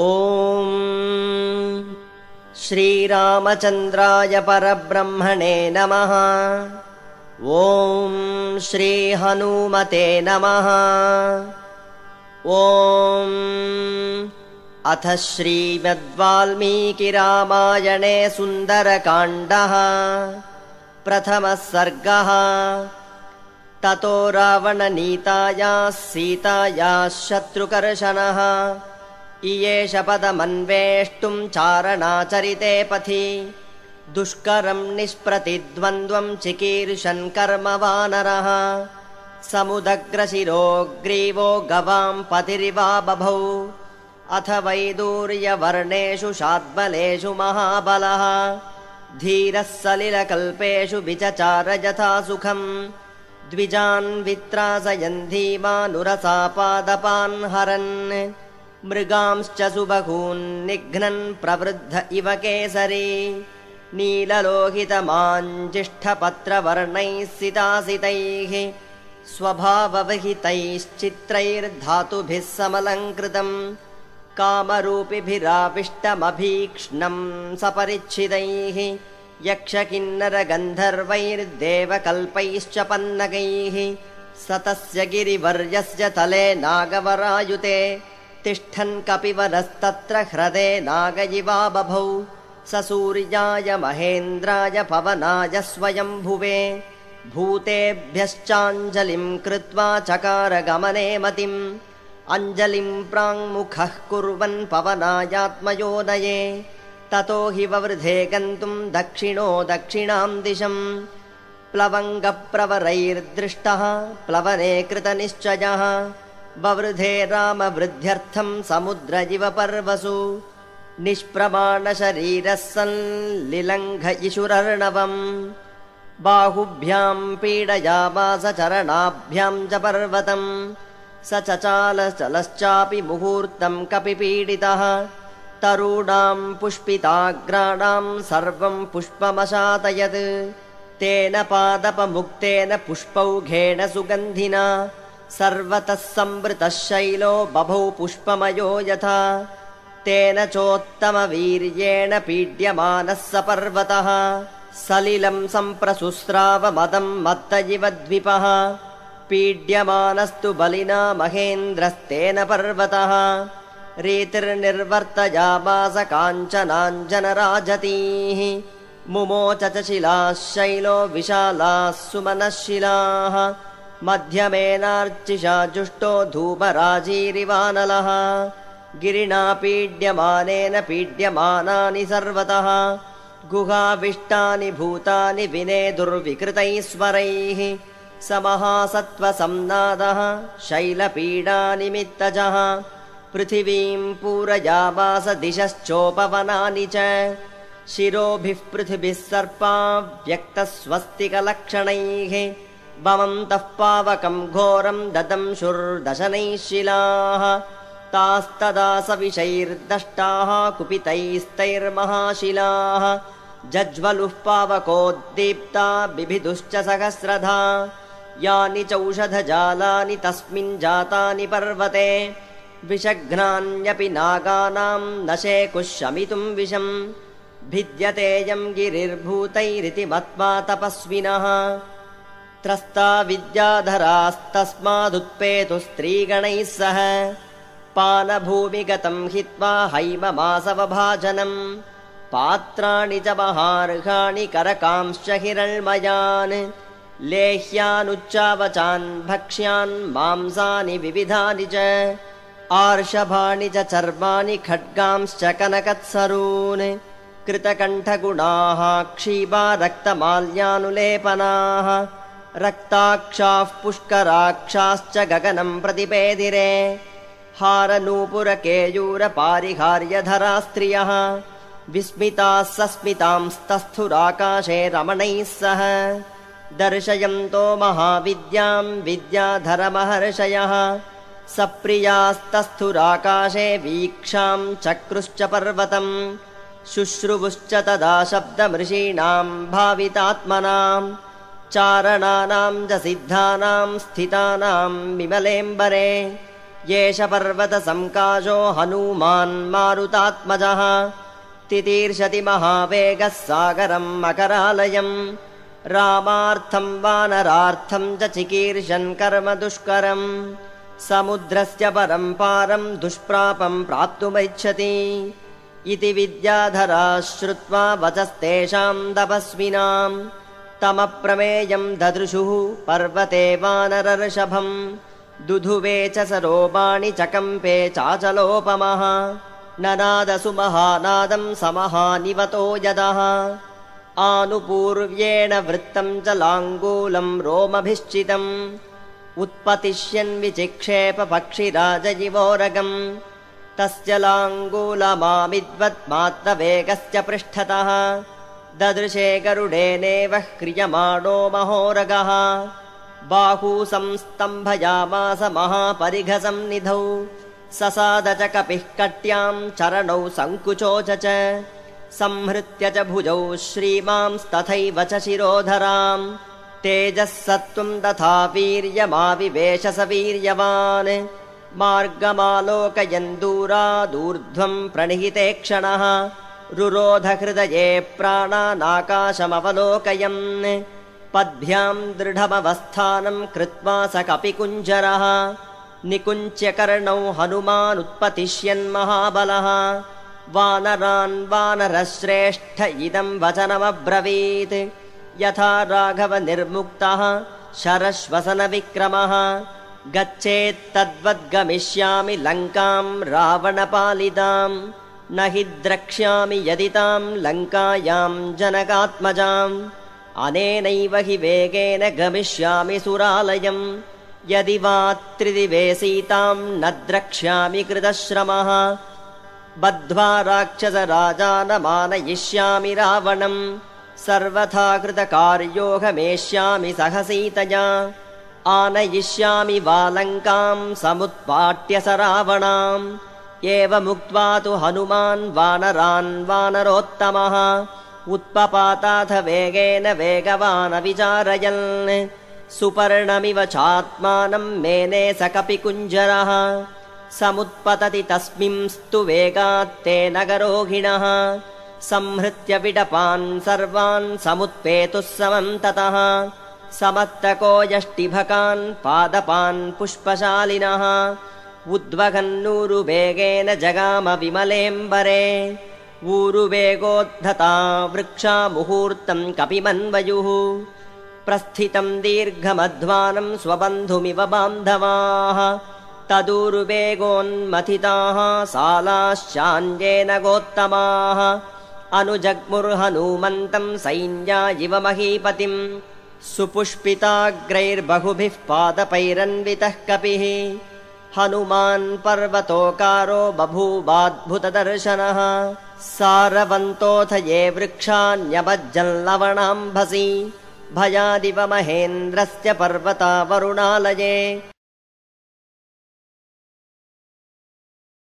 ॐ श्रीरामचन्द्राय परब्रह्मणे नमः। ॐ श्रीहनुमते नमः। ॐ अथ श्रीमद्वाल्मीकिरामायणे सुन्दरकाण्डः प्रथमः सर्गः। ततो रावणनीतायाः सीतायाः शत्रुकर्षणः इयेष पदमन्वेष्टुं चारणाचरिते पथि दुष्करं निष्प्रतिद्वन्द्वं चिकीर्षन् कर्मवानरः समुदग्रशिरोग्रीवो गवां पतिरिवा बभौ अथ वैदूर्यवर्णेषु शाद्बलेषु महाबलः धीरः सलिलकल्पेषु विचचार यथा सुखम् द्विजान् वित्रासयन् धीमानुरसापादपान् हरन् मृगांश्च सुबहून् निघ्नन् प्रवृद्ध इव केसरी नीललोहितमाञ्जिष्ठपत्रवर्णैः सितासितैः स्वभावविहितैश्चित्रैर्धातुभिः समलङ्कृतम् कामरूपिभिराविष्टमभीक्ष्णं सपरिच्छिदैः यक्षकिन्नरगन्धर्वैर्देवकल्पैश्च पन्नगैः सतस्य गिरिवर्यस्य तले नागवरायुते तिष्ठन् कपिवरस्तत्र ह्रदे नाग इवा बभौ स सूर्याय महेन्द्राय पवनाय स्वयंभुवे भूतेभ्यश्चाञ्जलिं कृत्वा चकार गमने मतिम् अञ्जलिं प्राङ्मुखः कुर्वन् पवनायात्मयोदये ततो हि ववृधे गन्तुं दक्षिणो दक्षिणां दिशम् प्लवङ्गप्रवरैर्दृष्टः प्लवने कृतनिश्चयः ववृधे रामवृद्ध्यर्थं समुद्र इव पर्वसु निष्प्रमाणशरीरः सल्लिलङ्घ इषुरर्णवम् बाहुभ्यां पीडयामास चरणाभ्यां च पर्वतम् स चचालचलश्चापि मुहूर्तं कपिपीडितः तरूणां पुष्पिताग्राणां सर्वं पुष्पमशातयत् तेन पादपमुक्तेन पुष्पौघेन सुगन्धिना सर्वतः संवृतः शैलो बभौ पुष्पमयो यथा तेन चोत्तमवीर्येण पीड्यमानः स पर्वतः सलिलं सम्प्रसुस्रावमदं मत्त इव द्विपः पीड्यमानस्तु बलिना महेन्द्रस्तेन पर्वतः रीतिर्निर्वर्तयामास काञ्चनाञ्जनराजतीः मुमोच च शिलाः शैलो विशालाः सुमनःशिलाः मध्यमेनार्चिषा जुष्टो धूपराजीरिवानलः गिरिणा पीड्यमानेन पीड्यमानानि सर्वतः गुहाविष्टानि भूतानि विनेदुर्विकृतैः स महासत्त्वसंनादः शैलपीडानिमित्तजः पृथिवीं पूरयामास दिशश्चोपवनानि च शिरोभिः पृथिभिः सर्पा व्यक्तस्वस्तिकलक्षणैः वमन्तः पावकं घोरं ददंशुर्दशनैः शिलाः तास्तदा सविषैर्दष्टाः कुपितैस्तैर्महाशिलाः जज्वलुः पावकोद्दीप्ता बिभिदुश्च सहस्रधा यानि चौषधजालानि तस्मिन् जातानि पर्वते विषघ्नान्यपि नागानां न शेकुः शमितुं विषम् भिद्यतेयं गिरिर्भूतैरिति मत्वा तपस्विनः त्रस्ता विद्याधरास्तस्मादुत्पेतु स्त्रीगणैः सह पानभूमिगतं हित्वा हैममासवभाजनम् पात्राणि च महार्घाणि करकांश्च हिरण्मयान् लेह्यानुच्चावचान् भक्ष्यान् मांसानि विविधानि च आर्षभाणि च चर्माणि खड्गांश्च कनकत्सरून् कृतकण्ठगुणाः क्षीबा रक्तमाल्यानुलेपनाः रक्ताक्षाः पुष्कराक्षाश्च गगनं प्रतिपेदिरे हारनूपुरकेयूरपारिहार्यधरा स्त्रियः विस्मिताः सस्मितांस्तस्थुराकाशे रमणैः सह दर्शयन्तो महाविद्यां विद्याधरमहर्षयः सप्रियास्तस्थुराकाशे वीक्षां चक्रुश्च पर्वतम् शुश्रुवुश्च तदा शब्दमृषीणां भावितात्मनां चारणानां च सिद्धानां स्थितानां विमलेम्बरे येष पर्वतसंकाशो हनूमान् मारुतात्मजः तितीर्षति महावेगः सागरं मकरालयम् रामार्थं वानरार्थं च चिकीर्षन् कर्म दुष्करम् समुद्रस्य परं पारं दुष्प्रापं प्राप्तुमिच्छति इति विद्याधरा श्रुत्वा वचस्तेषां तपस्विनां तमप्रमेयं ददृशुः पर्वते वानरर्षभम् दुधुवे च सरोपाणि चकम्पे चाचलोपमः ननादसु महानादं समहानिवतो यदः आनुपूर्व्येण वृत्तं च लाङ्गूलं रोमभिश्चितम् उत्पतिष्यन् विचिक्षेप पक्षिराजयिवोरगम् तस्य लाङ्गूलमामिद्वत्मात्तवेगस्य पृष्ठतः ददृशे गरुडेनेव ह्रियमाणो महोरगः बाहू संस्तम्भयामास महापरिघसंनिधौ ससाद च कपिः कट्यां चरणौ सङ्कुचो च संहृत्य च भुजौ श्रीमांस्तथैव च शिरोधराम् तेजः सत्त्वं तथा वीर्यमाविवेश स वीर्यवान् मार्गमालोकयन् दूरादूर्ध्वं प्रणिहिते क्षणः रुरोध हृदये प्राणानाकाशमवलोकयन् पद्भ्यां दृढमवस्थानं कृत्वा स कपिकुञ्जरः निकुञ्च्य कर्णौ हनुमानुत्पतिष्यन्महाबलः वानरान् वानरश्रेष्ठ इदं वचनमब्रवीत् यथा राघव निर्मुक्तः शरश्वसनविक्रमः गच्छेत्तद्वद्गमिष्यामि लङ्कां रावणपालितां न हि द्रक्ष्यामि यदि तां लङ्कायां जनकात्मजाम् अनेनैव हि वेगेन गमिष्यामि सुरालयम् यदि वा त्रिदिवे सीतां न द्रक्ष्यामि कृतश्रमः बद्ध्वा राक्षसराजानमानयिष्यामि रावणम् सर्वथा कृतकार्योऽहमेष्यामि सह सीतया आनयिष्यामि वा लङ्कां समुत्पाट्य स रावणाम् एवमुक्त्वा तु हनुमान् वानरान् वानरोत्तमः उत्पपाताथ वेगेन वेगवानविचारयन् सुपर्णमिव चात्मानं मेने स कपिकुञ्जरः समुत्पतति तस्मिंस्तु वेगात्ते नगरोहिणः संहृत्य विडपान् सर्वान् समुत्पेतुः समं ततः समत्तको यष्टिभकान् पादपान् पुष्पशालिनः उद्वहन्नूरुवेगेन जगाम विमलेऽम्बरे ऊरुवेगोद्धता वृक्षा मुहूर्तं कपिमन्वयुः प्रस्थितं दीर्घमध्वानं स्वबन्धुमिव बान्धवाः तदूरुवेगोन्मथिताः सालाश्चान्येन गोत्तमाः अनुजग्मुर्हनूमन्तं सैन्या इव महीपतिं सुपुष्पिताग्रैर्बहुभिः पादपैरन्वितः कपिः हनुमान् पर्वतोकारो बभूवाद्भुतदर्शनः सारवन्तोऽथ ये वृक्षान्यभज्जल्लवणाम्भसि भयादिव महेन्द्रस्य पर्वता वरुणालये